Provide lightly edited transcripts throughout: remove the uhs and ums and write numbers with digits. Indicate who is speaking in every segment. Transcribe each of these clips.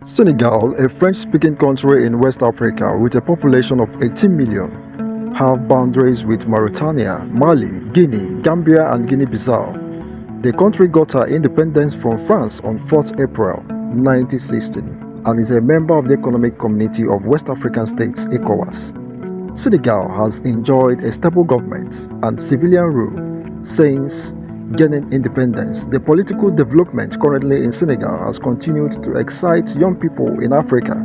Speaker 1: Senegal, a French-speaking country in West Africa with a population of 18 million, have boundaries with Mauritania, Mali, Guinea, Gambia and Guinea-Bissau. The country got her independence from France on 4th April 1960 and is a member of the Economic Community of West African States (ECOWAS). Senegal has enjoyed a stable government and civilian rule since gaining independence. The political development currently in Senegal has continued to excite young people in Africa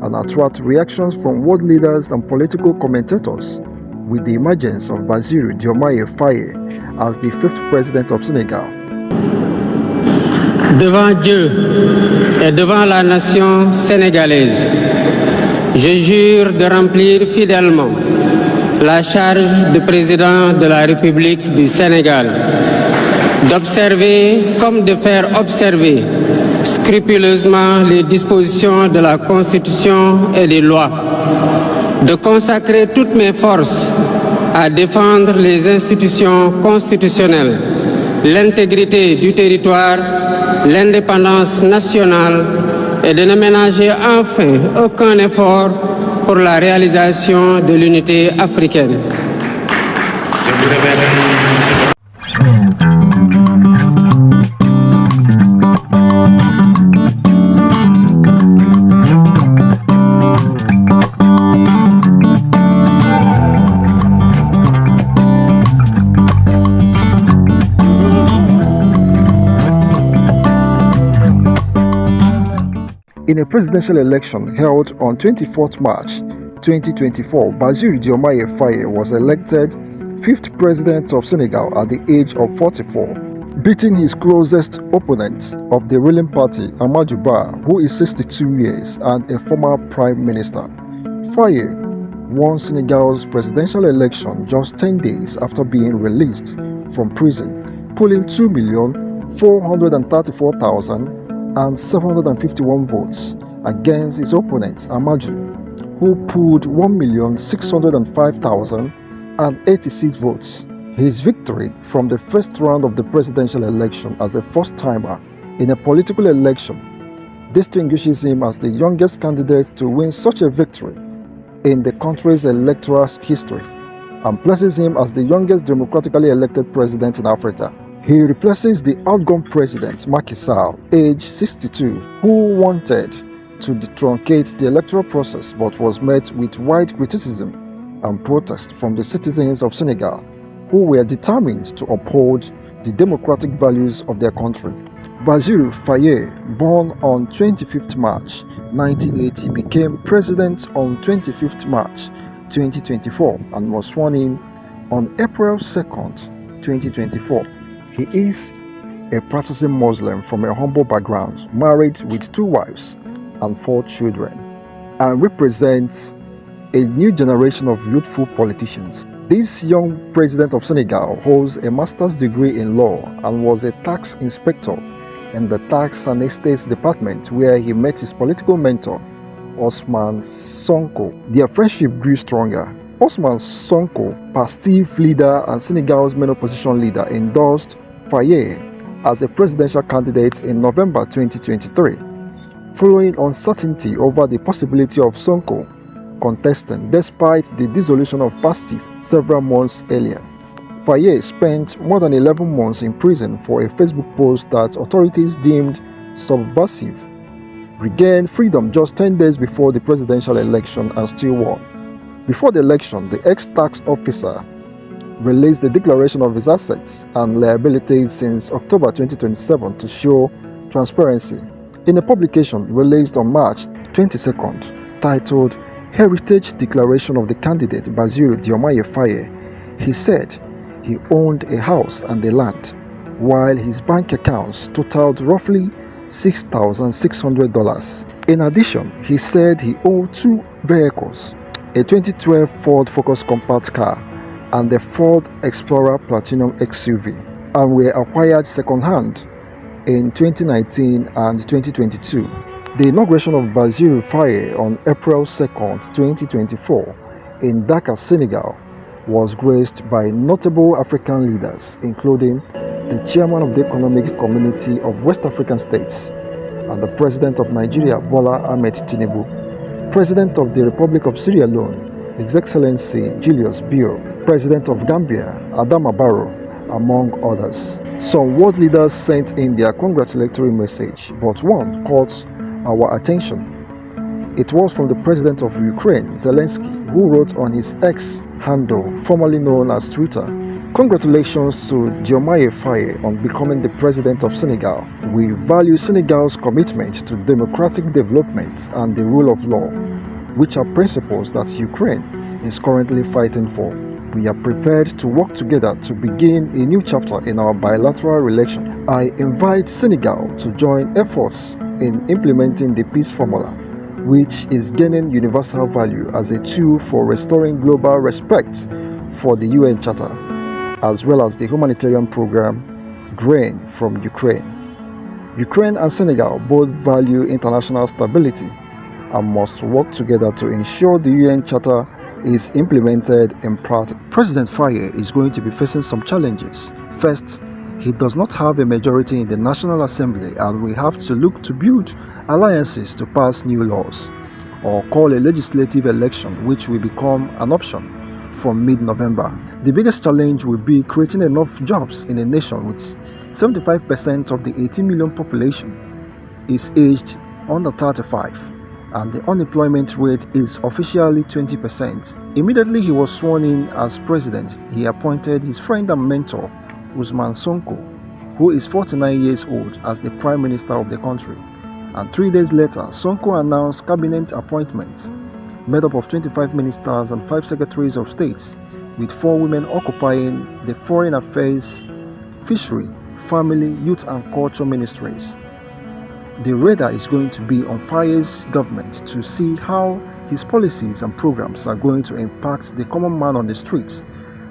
Speaker 1: and attract reactions from world leaders and political commentators, with the emergence of Bassiru Diomaye Faye as the 5th president of Senegal.
Speaker 2: Devant Dieu et devant la nation sénégalaise, je jure de remplir fidèlement la charge de président de la République du Sénégal, d'observer comme de faire observer scrupuleusement les dispositions de la Constitution et des lois, de consacrer toutes mes forces à défendre les institutions constitutionnelles, l'intégrité du territoire, l'indépendance nationale et de ne ménager enfin aucun effort pour la réalisation de l'unité africaine. Je vous remercie.
Speaker 1: In a presidential election held on 24th March 2024, Bassiru Diomaye Faye was elected 5th president of Senegal at the age of 44, beating his closest opponent of the ruling party, Amadou Ba, who is 62 years and a former prime minister. Faye won Senegal's presidential election just 10 days after being released from prison, polling 2,434,751 votes against his opponent Amadou, who pooled 1,605,086 votes. His victory from the first round of the presidential election as a first-timer in a political election distinguishes him as the youngest candidate to win such a victory in the country's electoral history and places him as the youngest democratically elected president in Africa. He replaces the outgone president Macky Sall, age 62, who wanted to truncate the electoral process but was met with wide criticism and protest from the citizens of Senegal, who were determined to uphold the democratic values of their country. Bassiru Faye, born on 25th March 1980, became president on 25th March 2024 and was sworn in on April 2nd, 2024. He is a practicing Muslim from a humble background, married with 2 wives and 4 children, and represents a new generation of youthful politicians. This young president of Senegal holds a master's degree in law and was a tax inspector in the Tax and Estates Department, where he met his political mentor, Ousmane Sonko. Their friendship grew stronger. Ousmane Sonko, Pastef leader and Senegal's main opposition leader, endorsed Faye as a presidential candidate in November 2023, following uncertainty over the possibility of Sonko contesting despite the dissolution of Pastef several months earlier. Faye spent more than 11 months in prison for a Facebook post that authorities deemed subversive, regained freedom just 10 days before the presidential election and still won. Before the election, the ex-tax officer released the declaration of his assets and liabilities since October 2027 to show transparency. In a publication released on March 22nd, titled Heritage Declaration of the Candidate Bassiru Diomaye Faye, he said he owned a house and a land, while his bank accounts totaled roughly $6,600. In addition, he said he owned 2 vehicles, a 2012 Ford Focus compact car and the Ford Explorer Platinum XUV, and were acquired second-hand in 2019 and 2022. The inauguration of Bassiru Faye on April 2nd, 2024 in Dakar, Senegal, was graced by notable African leaders, including the chairman of the Economic Community of West African States and the President of Nigeria, Bola Ahmed Tinubu, President of the Republic of Sierra Leone, His Excellency Julius Bio, President of Gambia, Adama Barrow, among others. Some world leaders sent in their congratulatory message, but one caught our attention. It was from the President of Ukraine, Zelensky, who wrote on his X handle, formerly known as Twitter, "Congratulations to Diomaye Faye on becoming the President of Senegal. We value Senegal's commitment to democratic development and the rule of law, which are principles that Ukraine is currently fighting for. We are prepared to work together to begin a new chapter in our bilateral relations. I invite Senegal to join efforts in implementing the peace formula, which is gaining universal value as a tool for restoring global respect for the UN Charter, as well as the humanitarian program Grain from Ukraine. Ukraine and Senegal both value international stability and must work together to ensure the UN Charter is implemented in practice." President Faye is going to be facing some challenges. First, he does not have a majority in the National Assembly and will have to look to build alliances to pass new laws or call a legislative election, which will become an option from mid-November. The biggest challenge will be creating enough jobs in a nation with 75% of the 18 million population is aged under 35 and the unemployment rate is officially 20%. Immediately he was sworn in as president, he appointed his friend and mentor, Usman Sonko, who is 49 years old, as the Prime Minister of the country. And 3 days later, Sonko announced cabinet appointments made up of 25 ministers and 5 secretaries of states, with 4 women occupying the Foreign Affairs, Fishery, Family, Youth and Culture ministries. The radar is going to be on Faye's government to see how his policies and programs are going to impact the common man on the streets,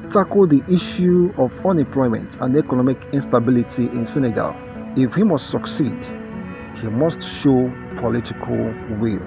Speaker 1: tackle the issue of unemployment and economic instability in Senegal. If he must succeed, he must show political will.